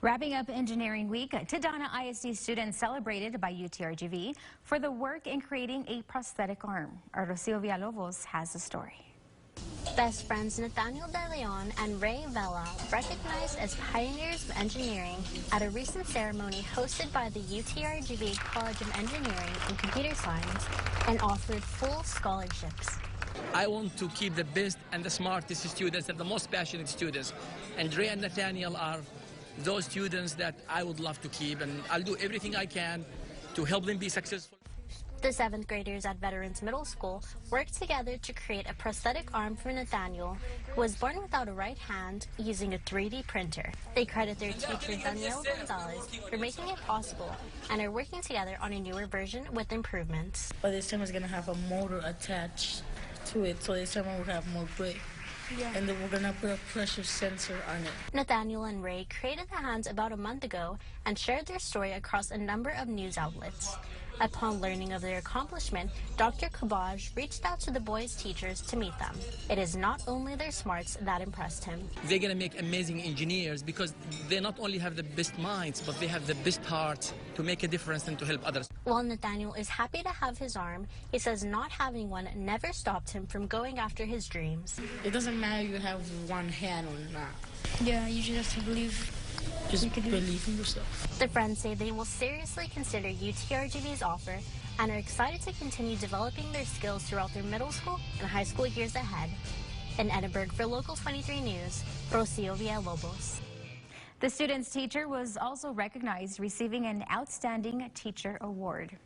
Wrapping up Engineering Week, Tadhana ISD students celebrated by UTRGV for the work in creating a prosthetic arm. Rocio Villalobos has the story. Best friends Nathaniel De Leon and Ray Vela, recognized as pioneers of engineering at a recent ceremony hosted by the UTRGV College of Engineering and Computer Science, and offered full scholarships. I want to keep the best and the smartest students and the most passionate students. And Ray and Nathaniel are those students that I would love to keep, and I'll do everything I can to help them be successful. The 7th graders at Veterans Middle School worked together to create a prosthetic arm for Nathaniel, who was born without a right hand, using a 3D printer. They credit their teacher, Daniel Gonzalez, for making it possible and are working together on a newer version with improvements. But this time it's going to have a motor attached to it, so this time we'll have more grip. Yeah. And then we're going to put a pressure sensor on it. Nathaniel and Ray created the hands about a month ago and shared their story across a number of news outlets. Upon learning of their accomplishment, Dr. Kabaj reached out to the boys' teachers to meet them. It is not only their smarts that impressed him. They're going to make amazing engineers because they not only have the best minds, but they have the best heart to make a difference and to help others. While Nathaniel is happy to have his arm, he says not having one never stopped him from going after his dreams. It doesn't matter if you have one hand or not. Yeah, you just have to believe. Just believe in yourself. The friends say they will seriously consider UTRGV's offer and are excited to continue developing their skills throughout their middle school and high school years ahead. In Edinburgh for Local 23 News, Rocio Villalobos. The student's teacher was also recognized, receiving an Outstanding Teacher Award.